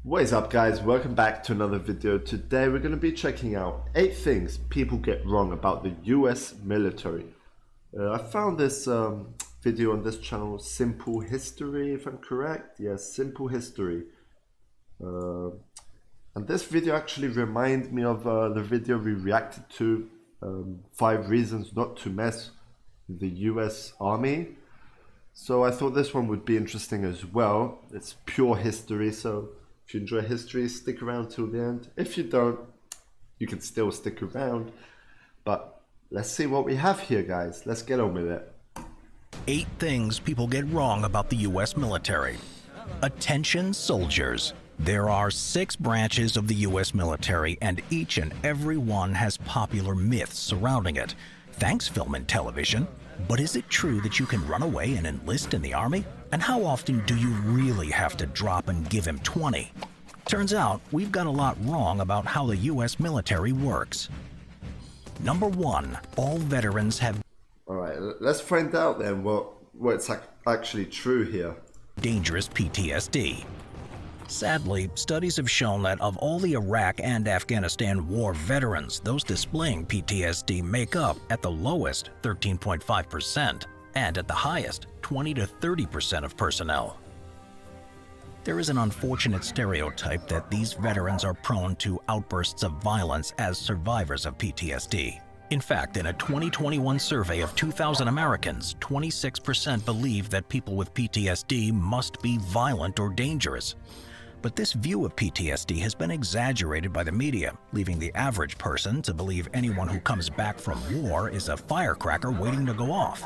What is up, guys? Welcome back to another video. Today we're going to be checking out 8 things people get wrong about the US military. I found this video on this channel, Simple History, if I'm correct. Yes, Simple History. And this video actually reminds me of the video we reacted to, 5 reasons not to mess with the US Army. So I thought this one would be interesting as well. It's pure history, so if you enjoy history, stick around till the end. If you don't, you can still stick around. But let's see what we have here, guys. Let's get on with it. 8 things people get wrong about the U.S. military. Attention soldiers. There are 6 branches of the U.S. military, and each and every one has popular myths surrounding it. Thanks, film and television. But is it true that you can run away and enlist in the Army? And how often do you really have to drop and give him 20? Turns out, we've got a lot wrong about how the U.S. military works. Number 1, all veterans have Alright, let's find out then what's actually true here. dangerous PTSD. Sadly, studies have shown that of all the Iraq and Afghanistan war veterans, those displaying PTSD make up, at the lowest, 13.5%, and at the highest, 20 to 30% of personnel. There is an unfortunate stereotype that these veterans are prone to outbursts of violence as survivors of PTSD. In fact, in a 2021 survey of 2,000 Americans, 26% believe that people with PTSD must be violent or dangerous. But this view of PTSD has been exaggerated by the media, leaving the average person to believe anyone who comes back from war is a firecracker waiting to go off.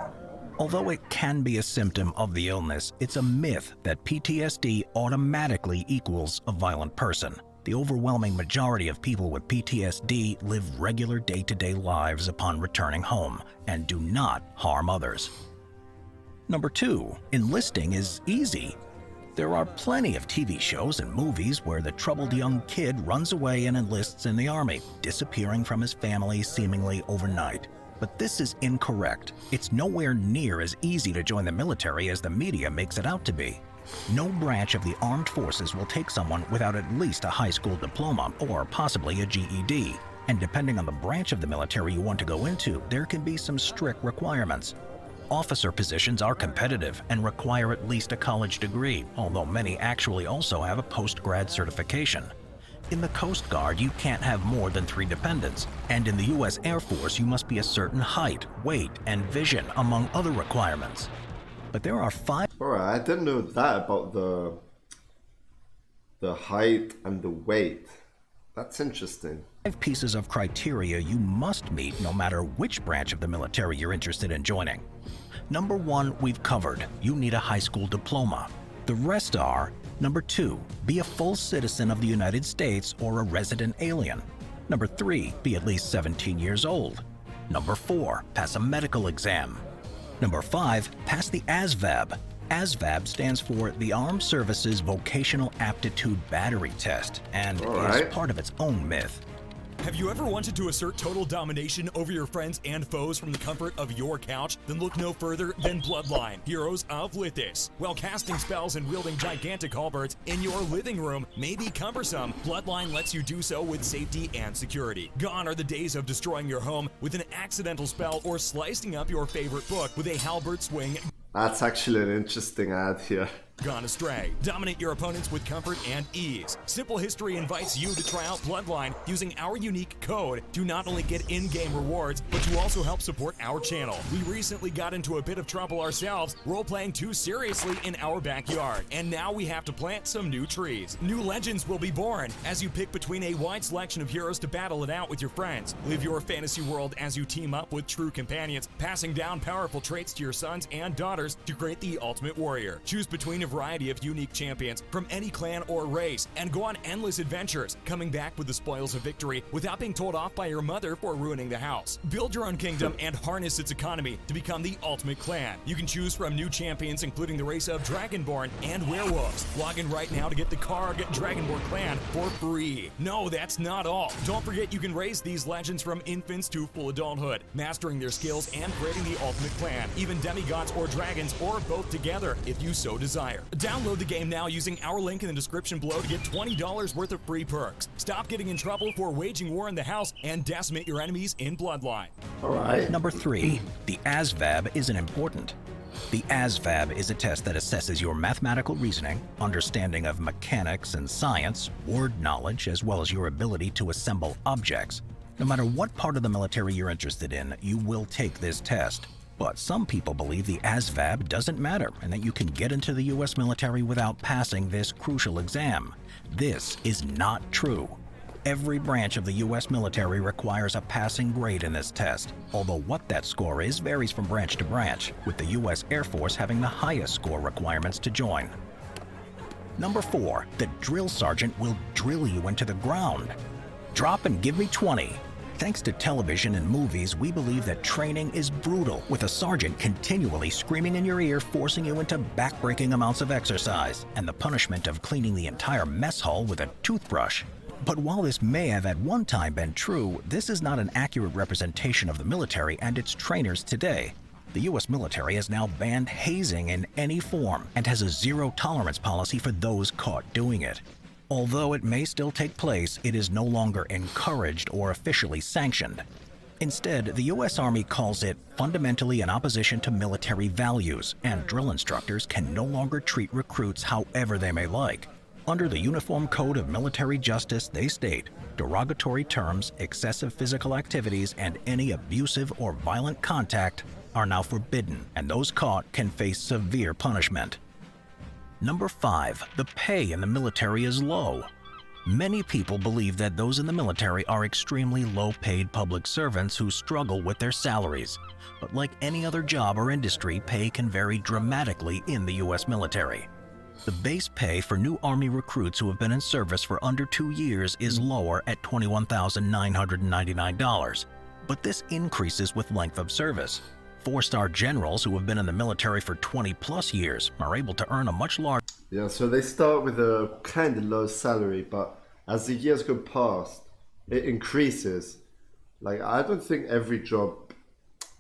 Although it can be a symptom of the illness, it's a myth that PTSD automatically equals a violent person. The overwhelming majority of people with PTSD live regular day-to-day lives upon returning home and do not harm others. Number 2, enlisting is easy. There are plenty of TV shows and movies where the troubled young kid runs away and enlists in the Army, disappearing from his family seemingly overnight. But this is incorrect. It's nowhere near as easy to join the military as the media makes it out to be. No branch of the armed forces will take someone without at least a high school diploma or possibly a GED. And depending on the branch of the military you want to go into, there can be some strict requirements. Officer positions are competitive and require at least a college degree, although many actually also have a post-grad certification. In the Coast Guard, you can't have more than 3 dependents, and in the U.S. Air Force, you must be a certain height, weight, and vision, among other requirements. But there are 5 Alright, I didn't know that about the height and the weight. That's interesting. pieces of criteria you must meet no matter which branch of the military you're interested in joining. Number 1, we've covered. You need a high school diploma. The rest are: Number 2, be a full citizen of the United States or a resident alien. Number 3, be at least 17 years old. Number 4, pass a medical exam. Number 5, pass the ASVAB. ASVAB stands for the Armed Services Vocational Aptitude Battery Test and is part of its own myth. Have you ever wanted to assert total domination over your friends and foes from the comfort of your couch? Then look no further than Bloodline, Heroes of Lithis. While casting spells and wielding gigantic halberds in your living room may be cumbersome, Bloodline lets you do so with safety and security. Gone are the days of destroying your home with an accidental spell or slicing up your favorite book with a halberd swing. That's actually an interesting ad here. Gone astray. Dominate your opponents with comfort and ease. Simple History invites you to try out Bloodline using our unique code to not only get in-game rewards, but to also help support our channel. We recently got into a bit of trouble ourselves, role-playing too seriously in our backyard, and now we have to plant some new trees. New legends will be born as you pick between a wide selection of heroes to battle it out with your friends. Live your fantasy world as you team up with true companions, passing down powerful traits to your sons and daughters to create the ultimate warrior. Choose between a variety of unique champions from any clan or race and go on endless adventures, coming back with the spoils of victory without being told off by your mother for ruining the house. Build your own kingdom and harness its economy to become the ultimate clan. You can choose from new champions including the race of Dragonborn and werewolves. Log in right now to get the Karg Dragonborn clan for free. No, that's not all. Don't forget you can raise these legends from infants to full adulthood, mastering their skills and creating the ultimate clan, even demigods or dragons or both together if you so desire. multiplier. Download the game now using our link in the description below to get $20 worth of free perks. Stop getting in trouble for waging war in the house and decimate your enemies in Bloodline. All right. Number 3. The ASVAB isn't important. The ASVAB is a test that assesses your mathematical reasoning, understanding of mechanics and science, word knowledge, as well as your ability to assemble objects. No matter what part of the military you're interested in, you will take this test. But some people believe the ASVAB doesn't matter and that you can get into the US military without passing this crucial exam. This is not true. Every branch of the US military requires a passing grade in this test, although what that score is varies from branch to branch, with the US Air Force having the highest score requirements to join. Number 4. The drill sergeant will drill you into the ground. Drop and give me 20. Thanks to television and movies, we believe that training is brutal, with a sergeant continually screaming in your ear, forcing you into back-breaking amounts of exercise, and the punishment of cleaning the entire mess hall with a toothbrush. But while this may have at one time been true, this is not an accurate representation of the military and its trainers today. The US military has now banned hazing in any form and has a zero-tolerance policy for those caught doing it. Although it may still take place, it is no longer encouraged or officially sanctioned. Instead, the US Army calls it fundamentally in opposition to military values, and drill instructors can no longer treat recruits however they may like. Under the Uniform Code of Military Justice, they state, derogatory terms, excessive physical activities, and any abusive or violent contact are now forbidden, and those caught can face severe punishment. Number 5. The pay in the military is low. Many people believe that those in the military are extremely low-paid public servants who struggle with their salaries. But like any other job or industry, pay can vary dramatically in the US military. The base pay for new Army recruits who have been in service for under 2 years is lower at $21,999, but this increases with length of service. 4-star generals who have been in the military for 20-plus years are able to earn a much larger... Yeah, so they start with a kind of low salary, but as the years go past, it increases. Like, I don't think every job,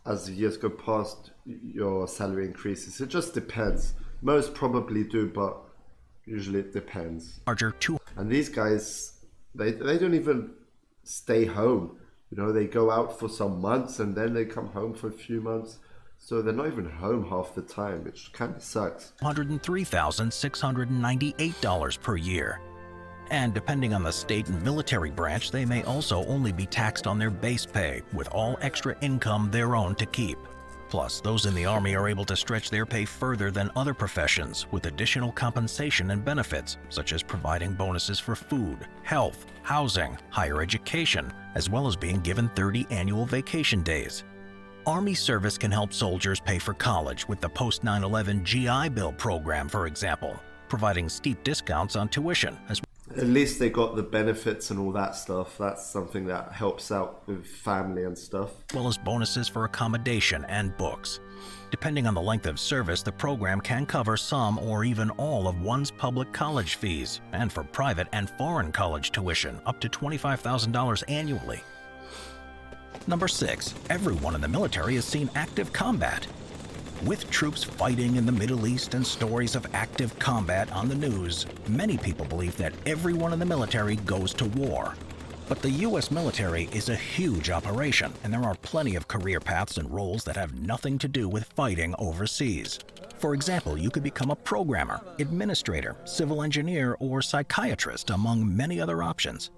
as the years go past, your salary increases. It just depends. Most probably do, but usually it depends. And these guys, they don't even stay home. You know, they go out for some months and then they come home for a few months. So they're not even home half the time, which kind of sucks. $103,698 per year. And depending on the state and military branch, they may also only be taxed on their base pay, with all extra income their own to keep. Plus, those in the Army are able to stretch their pay further than other professions with additional compensation and benefits, such as providing bonuses for food, health, housing, higher education, as well as being given 30 annual vacation days. Army service can help soldiers pay for college with the post-9/11 GI Bill program, for example, providing steep discounts on tuition. At least they got the benefits and all that stuff. That's something that helps out with family and stuff. As well as bonuses for accommodation and books. Depending on the length of service, the program can cover some or even all of one's public college fees, and for private and foreign college tuition, up to $25,000 annually. Number 6. Everyone in the military has seen active combat. With troops fighting in the Middle East and stories of active combat on the news, many people believe that everyone in the military goes to war. But the US military is a huge operation, and there are plenty of career paths and roles that have nothing to do with fighting overseas. For example, you could become a programmer, administrator, civil engineer, or psychiatrist, among many other options.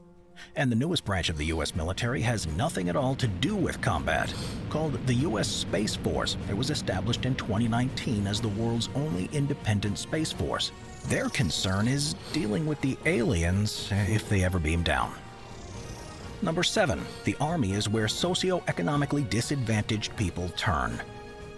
And the newest branch of the US military has nothing at all to do with combat. Called the US Space Force, it was established in 2019 as the world's only independent space force. Their concern is dealing with the aliens if they ever beam down. Number 7. The Army is where socioeconomically disadvantaged people turn.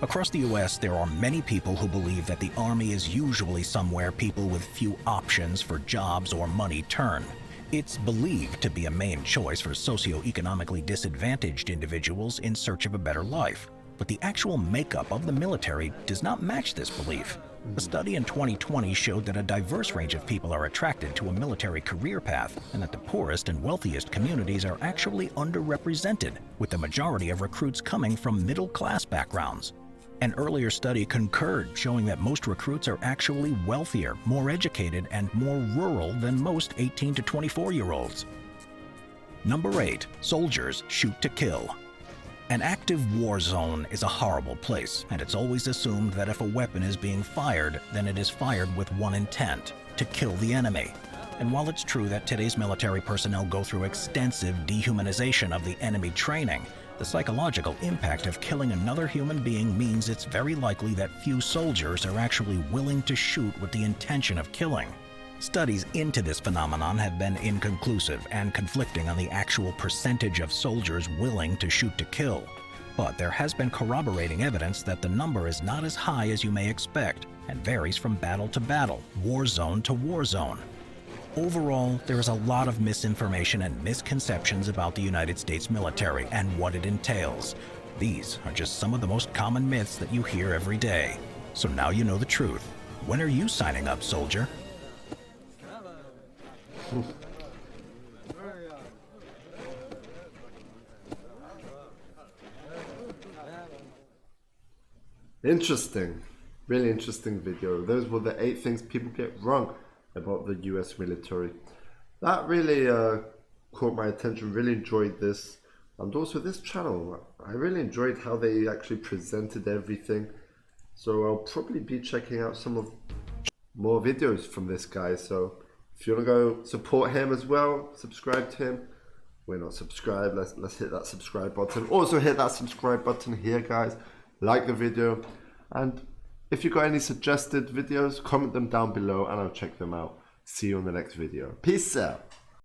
Across the US, there are many people who believe that the Army is usually somewhere people with few options for jobs or money turn. It's believed to be a main choice for socioeconomically disadvantaged individuals in search of a better life. But the actual makeup of the military does not match this belief. A study in 2020 showed that a diverse range of people are attracted to a military career path, and that the poorest and wealthiest communities are actually underrepresented, with the majority of recruits coming from middle-class backgrounds. An earlier study concurred, showing that most recruits are actually wealthier, more educated, and more rural than most 18 to 24-year-olds. Number 8. Soldiers shoot to kill. An active war zone is a horrible place, and it's always assumed that if a weapon is being fired, then it is fired with one intent: to kill the enemy. And while it's true that today's military personnel go through extensive dehumanization of the enemy training, the psychological impact of killing another human being means it's very likely that few soldiers are actually willing to shoot with the intention of killing. Studies into this phenomenon have been inconclusive and conflicting on the actual percentage of soldiers willing to shoot to kill. But there has been corroborating evidence that the number is not as high as you may expect and varies from battle to battle, war zone to war zone. Overall, there is a lot of misinformation and misconceptions about the United States military and what it entails. These are just some of the most common myths that you hear every day. So now you know the truth. When are you signing up, soldier? Interesting. Really interesting video. Those were the 8 things people get wrong about the US military. That really caught my attention. Really enjoyed this, and also this channel. I really enjoyed how they actually presented everything. So I'll probably be checking out some of more videos from this guy. So if you want to go support him as well, subscribe to him. We're not subscribed. Let's hit that subscribe button. Also hit that subscribe button here, guys. Like the video, and if you got any suggested videos, comment them down below and I'll check them out. See you on the next video. Peace out.